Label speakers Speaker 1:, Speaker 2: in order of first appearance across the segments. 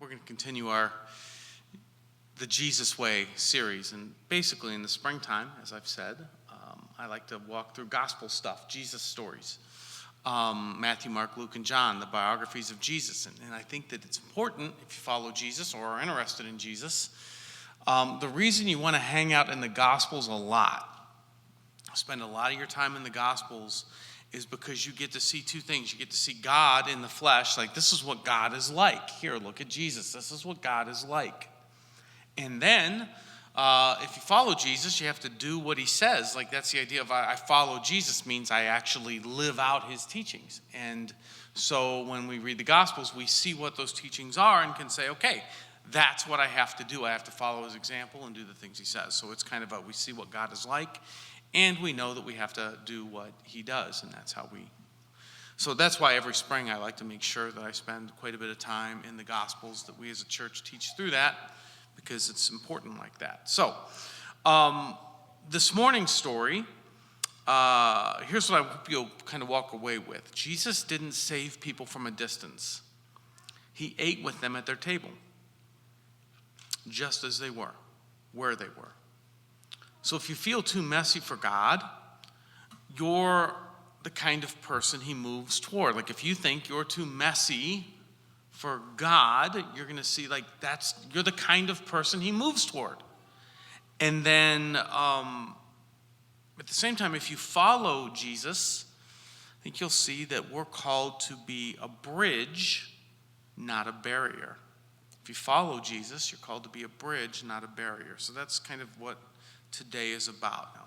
Speaker 1: We're going to continue the Jesus Way series, and basically in the springtime, as I've said, I like to walk through gospel stuff, Jesus stories. Matthew, Mark, Luke, and John, the biographies of Jesus. And I think that it's important, if you follow Jesus or are interested in Jesus, the reason you want to hang out in the Gospels a lot, spend a lot of your time in the Gospels, is because you get to see two things. You get to see God in the flesh, like this is what God is like. Here, look at Jesus. This is what God is like. And then, if you follow Jesus, you have to do what he says. Like that's the idea of I follow Jesus means I actually live out his teachings. And so when we read the Gospels, we see what those teachings are and can say, okay, that's what I have to do. I have to follow his example and do the things he says. So it's kind of we see what God is like, and we know that we have to do what he does, and so that's why every spring I like to make sure that I spend quite a bit of time in the Gospels, that we as a church teach through that, because it's important like that. So, this morning's story, here's what I hope you'll kind of walk away with. Jesus didn't save people from a distance. He ate with them at their table, just as they were, where they were. So if you feel too messy for God, you're the kind of person he moves toward. Like if you think you're too messy for God, you're going to see you're the kind of person he moves toward. And then at the same time, if you follow Jesus, I think you'll see that we're called to be a bridge, not a barrier. If you follow Jesus, you're called to be a bridge, not a barrier. So that's kind of what today is about. Now,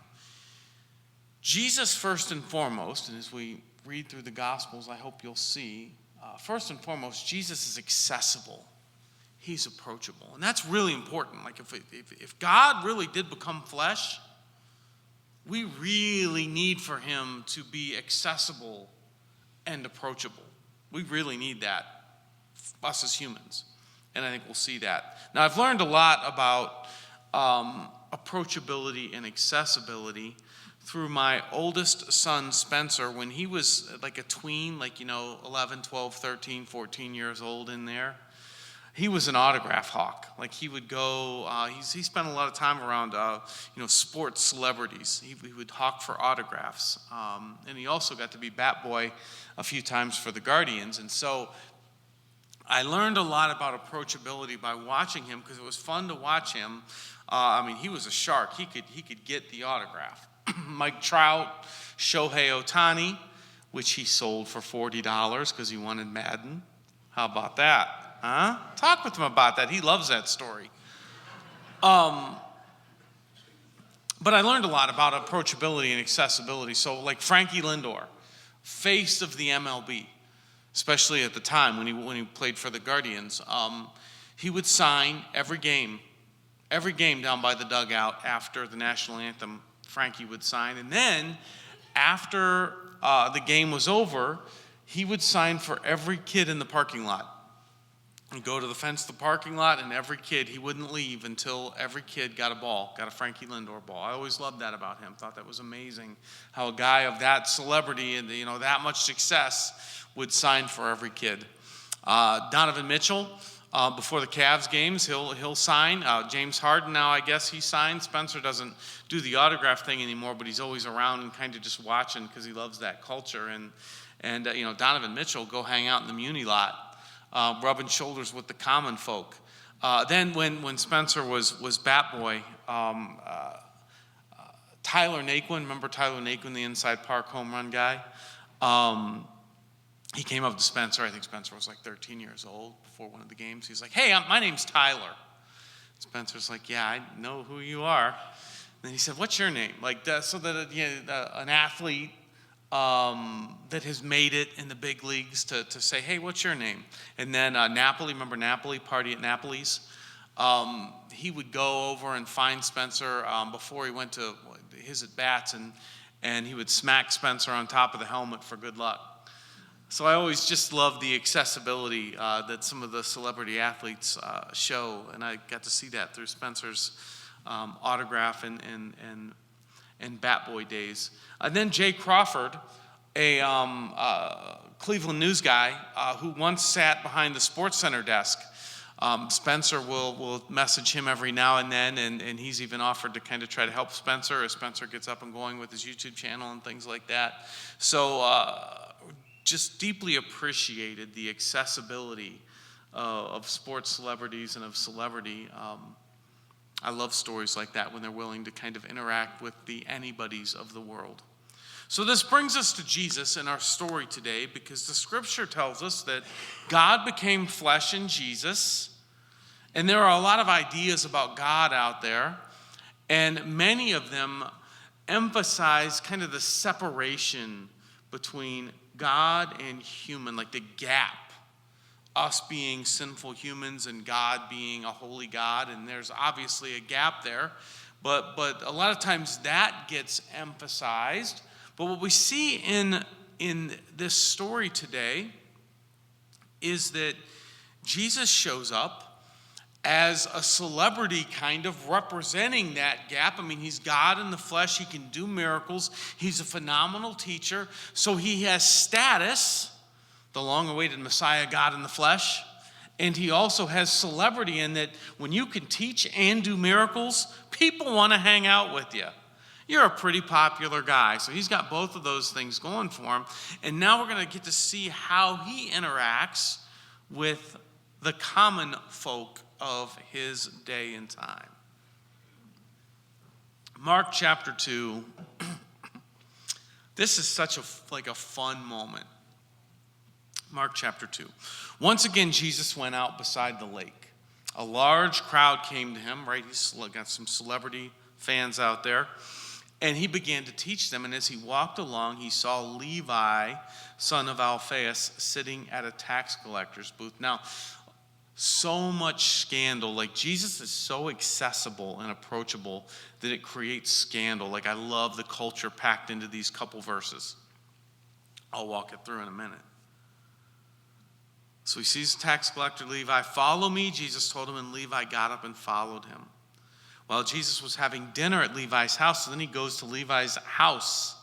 Speaker 1: Jesus first and foremost, and as we read through the Gospels, I hope you'll see, first and foremost, Jesus is accessible. He's approachable. And that's really important. Like if God really did become flesh, we really need for him to be accessible and approachable. We really need that, us as humans. And I think we'll see that. Now, I've learned a lot about approachability and accessibility through my oldest son, Spencer, when he was like a tween, 11, 12, 13, 14 years old in there. He was an autograph hawk. Like he would go, he spent a lot of time around, sports celebrities. He would hawk for autographs. And he also got to be bat boy a few times for the Guardians. And so I learned a lot about approachability by watching him, because it was fun to watch him. He was a shark. He could get the autograph. Mike Trout, Shohei Ohtani, which he sold for $40 because he wanted Madden. How about that? Huh? Talk with him about that. He loves that story. But I learned a lot about approachability and accessibility. So like Frankie Lindor, face of the MLB, especially at the time when he played for the Guardians, he would sign every game down by the dugout after the national anthem. Frankie would sign, and then after the game was over, he would sign for every kid in the parking lot. He'd go to the fence of the parking lot, and every kid, he wouldn't leave until every kid got a Frankie Lindor ball. I always loved that about him. Thought that was amazing, how a guy of that celebrity and that much success would sign for every kid. Donovan Mitchell, before the Cavs games, he'll sign. James Harden now, I guess he signs. Spencer doesn't do the autograph thing anymore, but he's always around and kind of just watching because he loves that culture. And Donovan Mitchell go hang out in the Muni lot, rubbing shoulders with the common folk. Then when Spencer was bat boy, Tyler Naquin, remember Tyler Naquin, the inside park home run guy? He came up to Spencer. I think Spencer was like 13 years old before one of the games. He's like, "Hey, my name's Tyler." Spencer's like, "Yeah, I know who you are." Then he said, "What's your name?" Like that, so that an athlete that has made it in the big leagues to say, "Hey, what's your name?" And then Napoli, remember Napoli, Party at Napoli's? He would go over and find Spencer before he went to his at-bats, and he would smack Spencer on top of the helmet for good luck. So I always just love the accessibility that some of the celebrity athletes show, and I got to see that through Spencer's autograph and bat boy days. And then Jay Crawford, a Cleveland news guy who once sat behind the Sports Center desk Spencer will message him every now and then, and he's even offered to kind of try to help Spencer as Spencer gets up and going with his YouTube channel and things like that. So just deeply appreciated the accessibility of sports celebrities and of celebrity. I love stories like that when they're willing to kind of interact with the anybodies of the world. So this brings us to Jesus in our story today, because the scripture tells us that God became flesh in Jesus. And there are a lot of ideas about God out there, and many of them emphasize kind of the separation between God and human, like the gap, us being sinful humans and God being a holy God. And there's obviously a gap there, but a lot of times that gets emphasized. But what we see in this story today is that Jesus shows up as a celebrity kind of representing that gap. I mean, he's God in the flesh. He can do miracles. He's a phenomenal teacher. So he has status, the long-awaited Messiah, God in the flesh. And he also has celebrity in that when you can teach and do miracles, people want to hang out with you. You're a pretty popular guy. So he's got both of those things going for him. And now we're going to get to see how he interacts with the common folk of his day and time. Mark chapter 2. This is such a fun moment. Mark chapter 2. Once again, Jesus went out beside the lake. A large crowd came to him, right? He's got some celebrity fans out there. And he began to teach them. And as he walked along, he saw Levi, son of Alphaeus, sitting at a tax collector's booth. Now, so much scandal. Like, Jesus is so accessible and approachable that it creates scandal. Like, I love the culture packed into these couple verses. I'll walk it through in a minute. So he sees tax collector Levi. Follow me, Jesus told him, and Levi got up and followed him. While Jesus was having dinner at Levi's house, so then he goes to Levi's house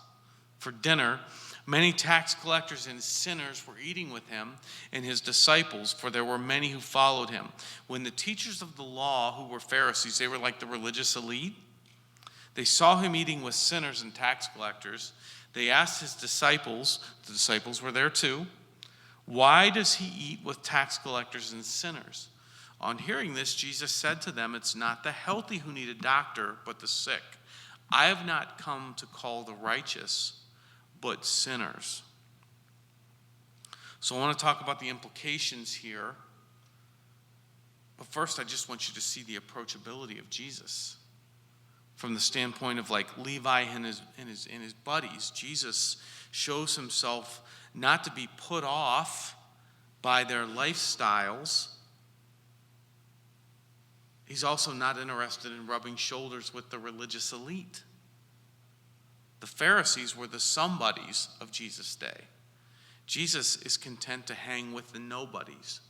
Speaker 1: for dinner. Many tax collectors and sinners were eating with him and his disciples, for there were many who followed him. When the teachers of the law, who were Pharisees, they were like the religious elite, they saw him eating with sinners and tax collectors. They asked his disciples, the disciples were there too, why does he eat with tax collectors and sinners? On hearing this, Jesus said to them, it's not the healthy who need a doctor, but the sick. I have not come to call the righteous, but sinners. So I want to talk about the implications here. But first, I just want you to see the approachability of Jesus. From the standpoint of like Levi and his buddies, Jesus shows himself not to be put off by their lifestyles. He's also not interested in rubbing shoulders with the religious elite. The Pharisees were the somebodies of Jesus' day. Jesus is content to hang with the nobodies.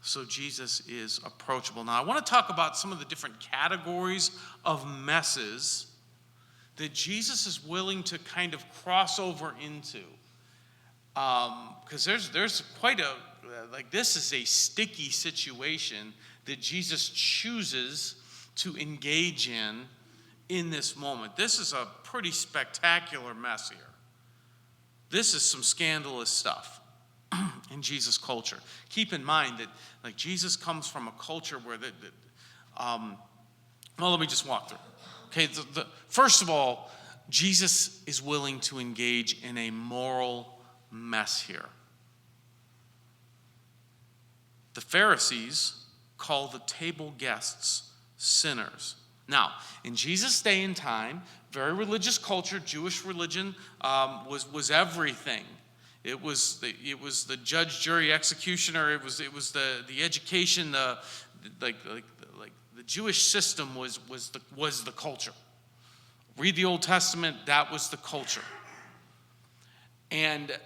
Speaker 1: So Jesus is approachable. Now, I want to talk about some of the different categories of messes that Jesus is willing to kind of cross over into. Because there's quite a, this is a sticky situation that Jesus chooses to engage in this moment. This is a pretty spectacular mess here. This is some scandalous stuff in Jesus' culture. Keep in mind that Jesus comes from a culture where let me just walk through. Okay, first of all, Jesus is willing to engage in a moral mess here. The Pharisees call the table guests sinners. Now, in Jesus' day and time, very religious culture, Jewish religion was everything. It was the judge, jury, executioner. It was the education. The Jewish system was the culture. Read the Old Testament. That was the culture. And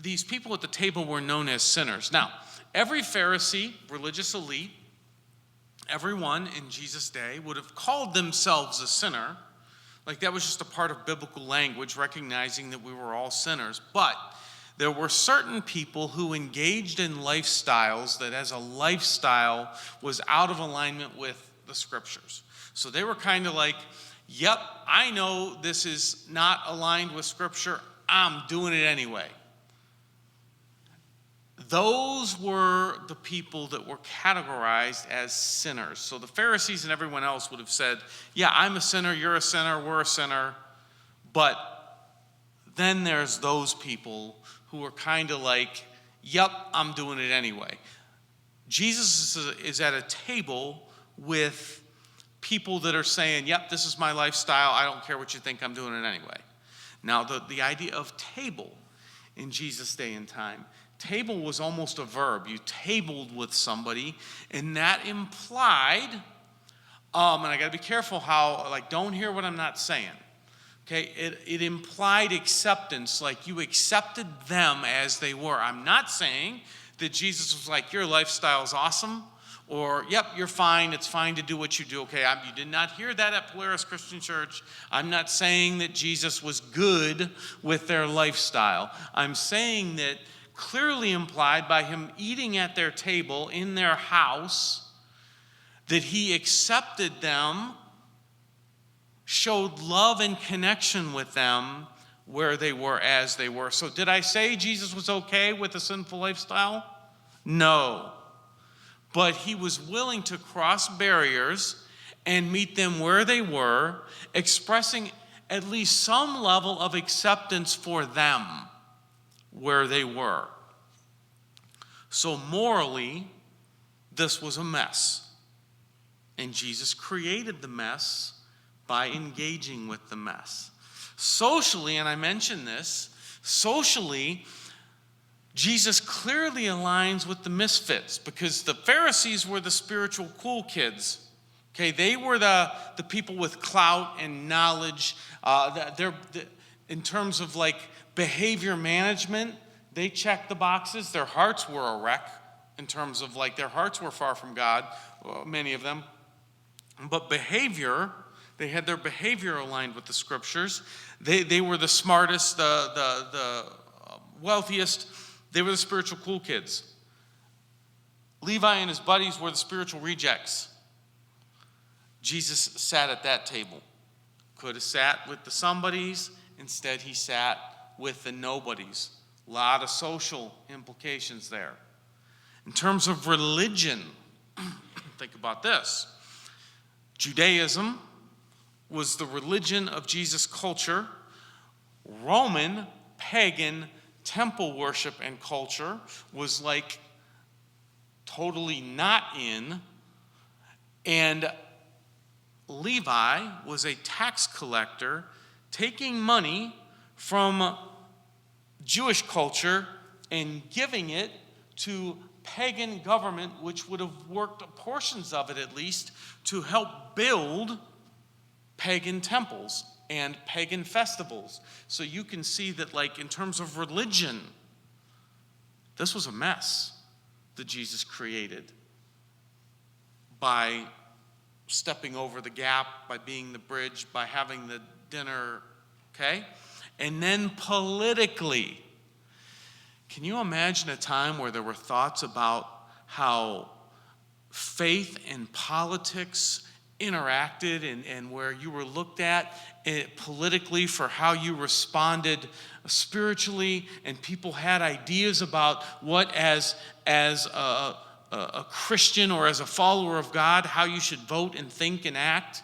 Speaker 1: these people at the table were known as sinners. Now, every Pharisee, religious elite, everyone in Jesus' day would have called themselves a sinner. Like that was just a part of biblical language, recognizing that we were all sinners. But there were certain people who engaged in lifestyles that as a lifestyle was out of alignment with the scriptures. So they were kind of like, yep, I know this is not aligned with scripture. I'm doing it anyway. Those were the people that were categorized as sinners. So the Pharisees and everyone else would have said, yeah, I'm a sinner, you're a sinner, we're a sinner. But then there's those people who are kind of like, yep, I'm doing it anyway. Jesus is at a table with people that are saying, yep, this is my lifestyle. I don't care what you think, I'm doing it anyway. Now, the idea of table in Jesus' day and time, table was almost a verb. You tabled with somebody, and that implied, and I got to be careful how, like, don't hear what I'm not saying. Okay, it implied acceptance, like you accepted them as they were. I'm not saying that Jesus was like, your lifestyle is awesome, or, yep, you're fine, it's fine to do what you do. Okay, you did not hear that at Polaris Christian Church. I'm not saying that Jesus was good with their lifestyle. I'm saying that clearly implied by him eating at their table in their house, that he accepted them, showed love and connection with them where they were as they were. So did I say Jesus was okay with a sinful lifestyle? No. But he was willing to cross barriers and meet them where they were, expressing at least some level of acceptance for them where they were. So morally, this was a mess. And Jesus created the mess by engaging with the mess. Socially, and I mentioned this, socially, Jesus clearly aligns with the misfits because the Pharisees were the spiritual cool kids. Okay, they were the people with clout and knowledge. In terms of like behavior management, they checked the boxes. Their hearts were a wreck in terms of like their hearts were far from God, many of them. But behavior, they had their behavior aligned with the scriptures. They were the smartest, the wealthiest. They were the spiritual cool kids. Levi and his buddies were the spiritual rejects. Jesus sat at that table. Could have sat with the somebodies. Instead, he sat with the nobodies. A lot of social implications there. In terms of religion, think about this. Judaism was the religion of Jesus' culture. Roman, pagan, temple worship and culture was like totally not in. And Levi was a tax collector taking money from Jewish culture and giving it to pagan government, which would have worked portions of it at least to help build pagan temples and pagan festivals. So you can see that, like, in terms of religion, this was a mess that Jesus created by stepping over the gap, by being the bridge, by having the dinner, okay? And then politically, can you imagine a time where there were thoughts about how faith and politics interacted and where you were looked at politically for how you responded spiritually, and people had ideas about what as a Christian or as a follower of God, how you should vote and think and act?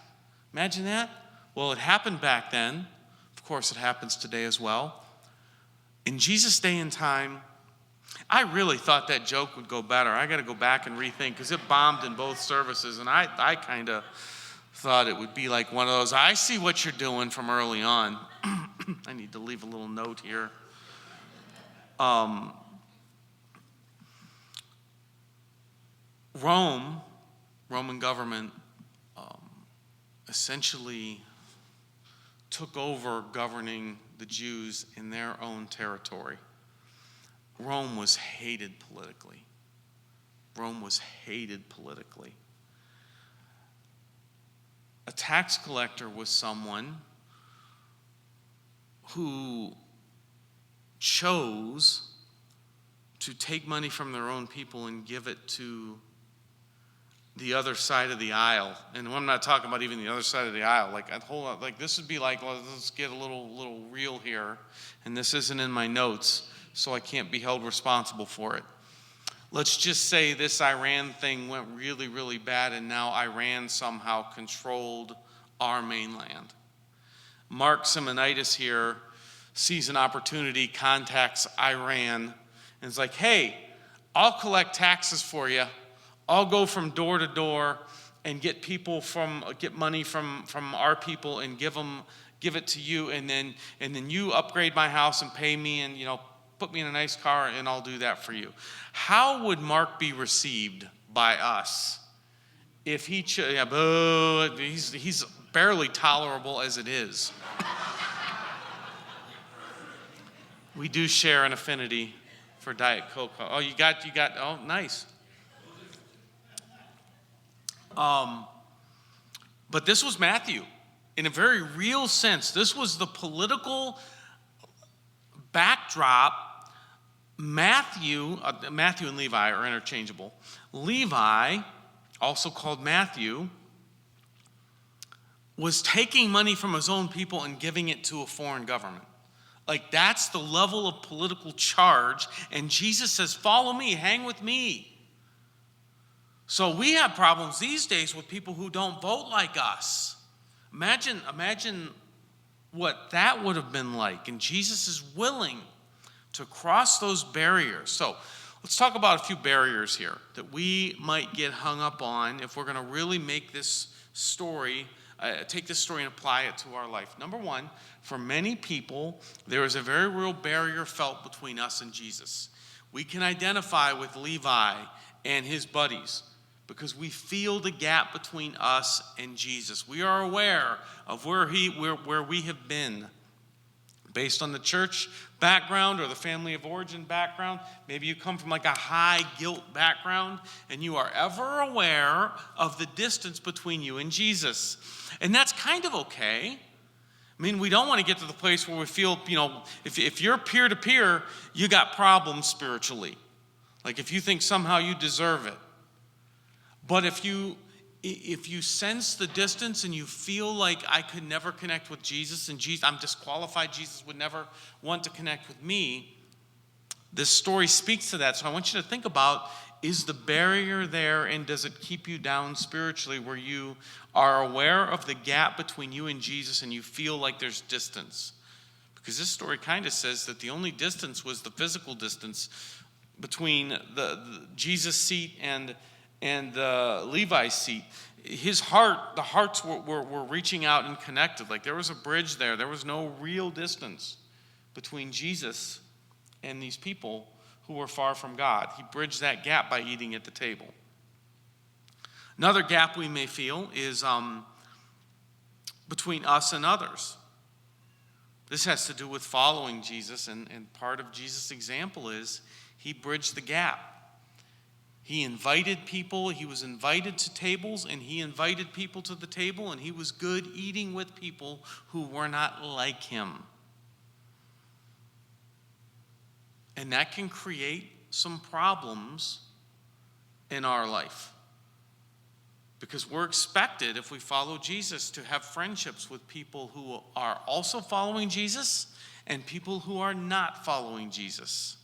Speaker 1: Imagine that. Well, it happened back then. Of course, it happens today as well. In Jesus' day and time, I really thought that joke would go better. I got to go back and rethink because it bombed in both services, and I kind of thought it would be like one of those, I see what you're doing from early on. I need to leave a little note here. Roman government, essentially took over governing the Jews in their own territory. Rome was hated politically. A tax collector was someone who chose to take money from their own people and give it to the other side of the aisle. And I'm not talking about even the other side of the aisle. Like, hold on, like this would be like, well, let's get a little real here. And this isn't in my notes, so I can't be held responsible for it. Let's just say this Iran thing went really, really bad, and now Iran somehow controlled our mainland. Mark Simonitis here sees an opportunity, contacts Iran, and is like, hey, I'll collect taxes for you. I'll go from door to door and get money from our people and give it to you, and then you upgrade my house and pay me and put me in a nice car, and I'll do that for you. How would Mark be received by us if he's barely tolerable as it is? We do share an affinity for Diet Coke. Oh, you got, oh, nice. But this was Matthew. In a very real sense, this was the political backdrop. Matthew and Levi are interchangeable. Levi, also called Matthew, was taking money from his own people and giving it to a foreign government. Like, that's the level of political charge. And Jesus says, follow me, hang with me. So we have problems these days with people who don't vote like us. Imagine what that would have been like. And Jesus is willing to cross those barriers. So let's talk about a few barriers here that we might get hung up on if we're going to really make this story, take this story and apply it to our life. Number one, for many people, there is a very real barrier felt between us and Jesus. We can identify with Levi and his buddies because we feel the gap between us and Jesus. We are aware of where we have been. Based on the church background or the family of origin background, maybe you come from like a high guilt background, and you are ever aware of the distance between you and Jesus. And that's kind of okay. I mean, we don't want to get to the place where we feel, if you're peer-to-peer, you got problems spiritually. Like if you think somehow you deserve it. But if you sense the distance and you feel like I could never connect with Jesus and I'm disqualified, Jesus would never want to connect with me, this story speaks to that. So I want you to think about, is the barrier there, and does it keep you down spiritually where you are aware of the gap between you and Jesus and you feel like there's distance? Because this story kind of says that the only distance was the physical distance between the Jesus seat and the Levi's seat. The hearts were reaching out and connected. Like there was a bridge there. There was no real distance between Jesus and these people who were far from God. He bridged that gap by eating at the table. Another gap we may feel is between us and others. This has to do with following Jesus, and part of Jesus' example is he bridged the gap. He invited people, he was invited to tables, and he invited people to the table, and he was good eating with people who were not like him. And that can create some problems in our life. Because we're expected, if we follow Jesus, to have friendships with people who are also following Jesus and people who are not following Jesus.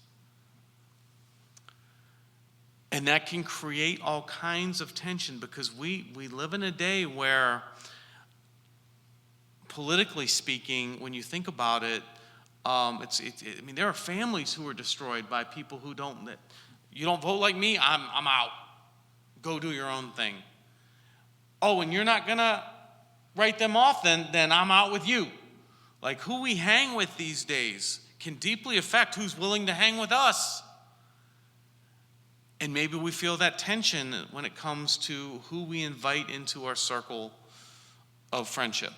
Speaker 1: And that can create all kinds of tension because we live in a day where, politically speaking, when you think about it, there are families who are destroyed by people who you don't vote like me, I'm out. Go do your own thing. Oh, and you're not going to write them off, then I'm out with you. Like who we hang with these days can deeply affect who's willing to hang with us. And maybe we feel that tension when it comes to who we invite into our circle of friendship.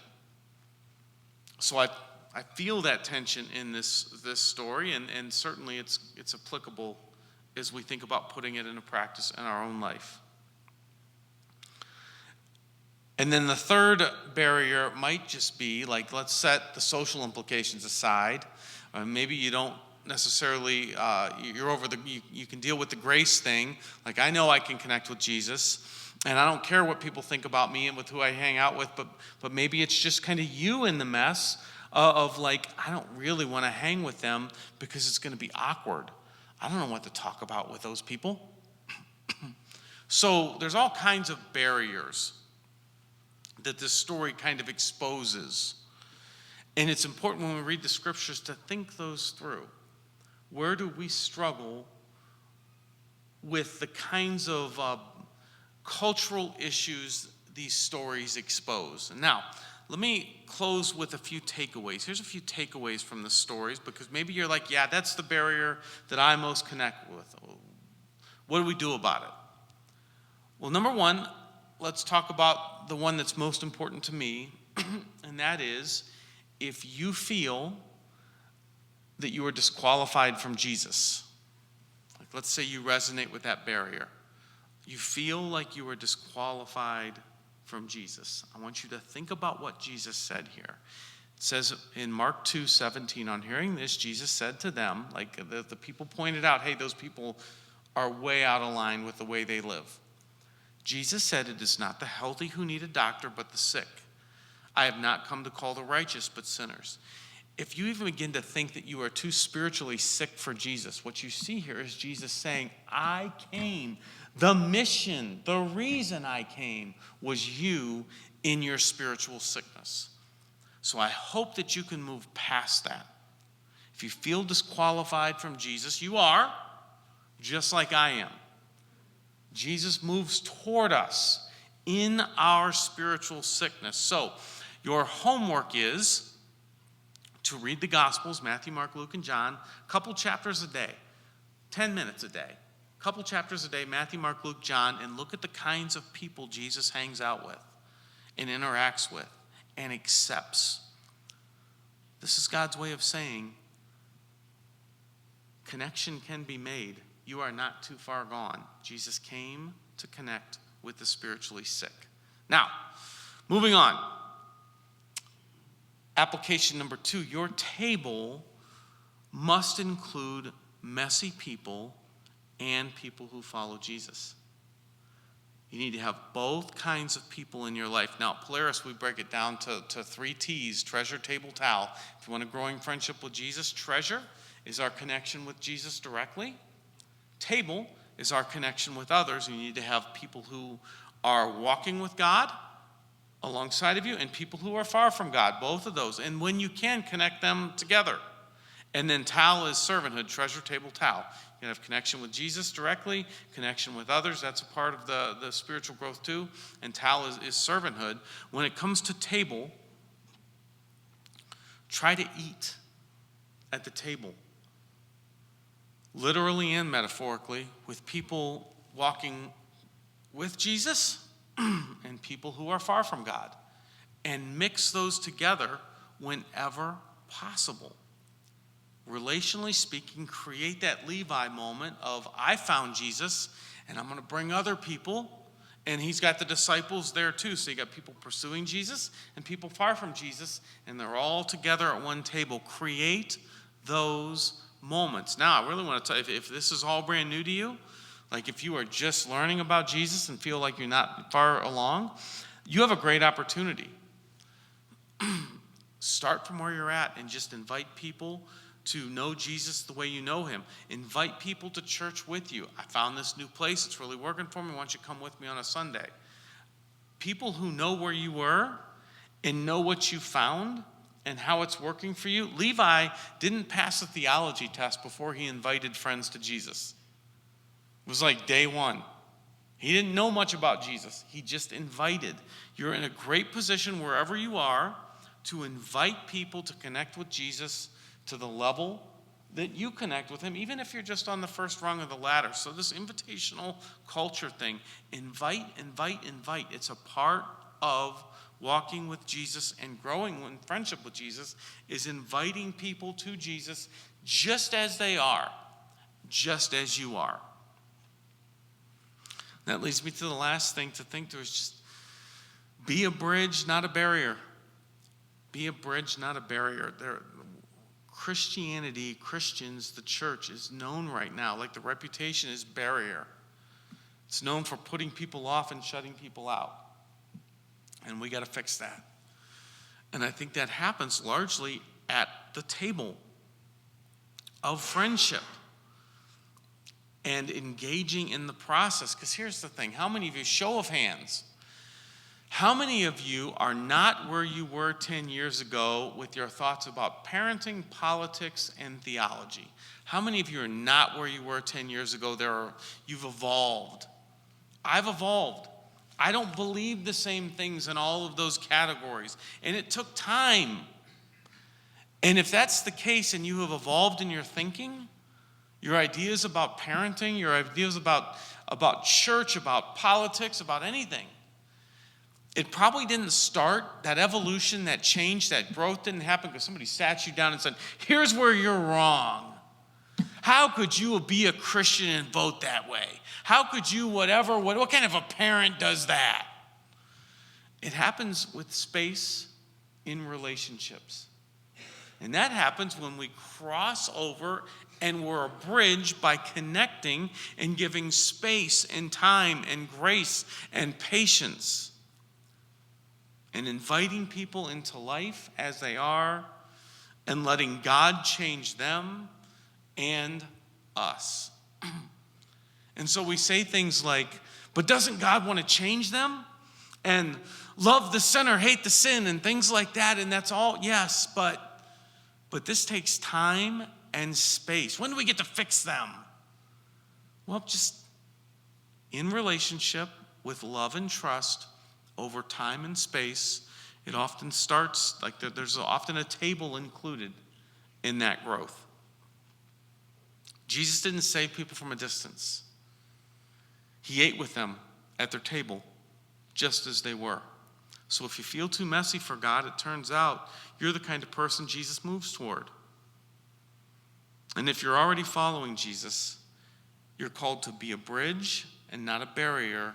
Speaker 1: So I feel that tension in this story, and certainly it's applicable as we think about putting it into practice in our own life. And then the third barrier might just be, like, let's set the social implications aside. Maybe you don't necessarily, you can deal with the grace thing. Like, I know I can connect with Jesus, and I don't care what people think about me and with who I hang out with, but maybe it's just kind of you in the mess of like, I don't really want to hang with them because it's going to be awkward. I don't know what to talk about with those people. So there's all kinds of barriers that this story kind of exposes. And it's important when we read the scriptures to think those through. Where do we struggle with the kinds of cultural issues these stories expose? And now, let me close with a few takeaways. Here's a few takeaways from the stories, because maybe you're like, yeah, that's the barrier that I most connect with. What do we do about it? Well, number one, let's talk about the one that's most important to me, and that is, if you feel that you are disqualified from Jesus, like let's say you resonate with that barrier, you feel like you are disqualified from Jesus, I want you to think about what Jesus said here. It says in Mark 2:17, on hearing this, Jesus said to them, like the people pointed out, hey, those people are way out of line with the way they live. Jesus said, it is not the healthy who need a doctor, but the sick. I have not come to call the righteous, but sinners. If you even begin to think that you are too spiritually sick for Jesus, what you see here is Jesus saying, I came. The mission, the reason I came was you in your spiritual sickness. So I hope that you can move past that. If you feel disqualified from Jesus, you are, just like I am. Jesus moves toward us in our spiritual sickness. So your homework is to read the Gospels, Matthew, Mark, Luke, and John, a couple chapters a day, 10 minutes a day, a couple chapters a day, Matthew, Mark, Luke, John, and look at the kinds of people Jesus hangs out with and interacts with and accepts. This is God's way of saying connection can be made. You are not too far gone. Jesus came to connect with the spiritually sick. Now, moving on. Application number 2, your table must include messy people and people who follow Jesus. You need to have both kinds of people in your life. Now, at Polaris, we break it down to 3 T's, treasure, table, towel. If you want a growing friendship with Jesus, treasure is our connection with Jesus directly. Table is our connection with others. You need to have people who are walking with God alongside of you and people who are far from God, both of those. And when you can, connect them together. And then towel is servanthood, treasure, table, towel. You can have connection with Jesus directly, connection with others. That's a part of the spiritual growth too. And towel is servanthood. When it comes to table, try to eat at the table, literally and metaphorically, with people walking with Jesus and people who are far from God, and mix those together whenever possible. Relationally speaking, create that Levi moment of, I found Jesus and I'm going to bring other people, and he's got the disciples there too. So you got people pursuing Jesus and people far from Jesus, and they're all together at one table. Create those moments. Now, I really want to tell you, if this is all brand new to you, like if you are just learning about Jesus and feel like you're not far along, you have a great opportunity. Start from where you're at and just invite people to know Jesus the way you know him. Invite people to church with you. I found this new place. It's really working for me. Why don't you come with me on a Sunday? People who know where you were and know what you found and how it's working for you. Levi didn't pass a theology test before he invited friends to Jesus. It was like day one. He didn't know much about Jesus. He just invited. You're in a great position wherever you are to invite people to connect with Jesus to the level that you connect with him, even if you're just on the first rung of the ladder. So this invitational culture thing, invite. It's a part of walking with Jesus and growing in friendship with Jesus, is inviting people to Jesus just as they are, just as you are. That leads me to the last thing to think through, is just be a bridge, not a barrier. Be a bridge, not a barrier. Christianity, Christians, the church is known right now, like the reputation is barrier. It's known for putting people off and shutting people out. And we got to fix that. And I think that happens largely at the table of friendship and engaging in the process. Because here's the thing. How many of you, show of hands, how many of you are not where you were 10 years ago with your thoughts about parenting, politics, and theology? How many of you are not where you were 10 years ago? You've evolved. I've evolved. I don't believe the same things in all of those categories. And it took time. And if that's the case and you have evolved in your thinking, your ideas about parenting, your ideas about church, about politics, about anything, it probably didn't start, that evolution, that change, that growth didn't happen because somebody sat you down and said, here's where you're wrong. How could you be a Christian and vote that way? How could you whatever, what kind of a parent does that? It happens with space in relationships. And that happens when we cross over and we're a bridge by connecting and giving space and time and grace and patience and inviting people into life as they are and letting God change them and us. And so we say things like, but doesn't God want to change them? And love the sinner, hate the sin, and things like that. And that's all, yes, but this takes time and space. When do we get to fix them? Well, just in relationship with love and trust over time and space. It often starts, like there's often a table included in that growth. Jesus didn't save people from a distance. He ate with them at their table, just as they were. So if you feel too messy for God, it turns out you're the kind of person Jesus moves toward. And if you're already following Jesus, you're called to be a bridge and not a barrier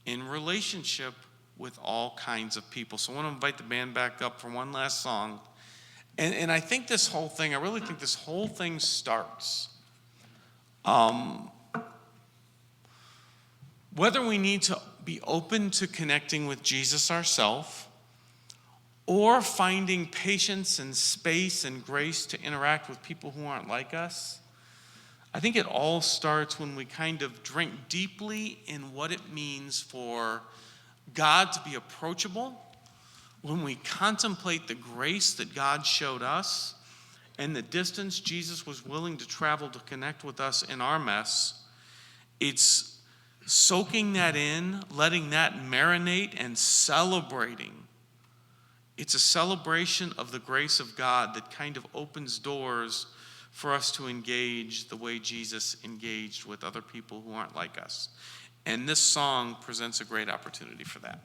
Speaker 1: in relationship with all kinds of people. So I want to invite the band back up for one last song. And I think this whole thing, I really think this whole thing starts whether we need to be open to connecting with Jesus ourselves or finding patience and space and grace to interact with people who aren't like us. I think it all starts when we kind of drink deeply in what it means for God to be approachable, when we contemplate the grace that God showed us and the distance Jesus was willing to travel to connect with us in our mess. It's soaking that in, letting that marinate, and celebrating. It's a celebration of the grace of God that kind of opens doors for us to engage the way Jesus engaged with other people who aren't like us. And this song presents a great opportunity for that.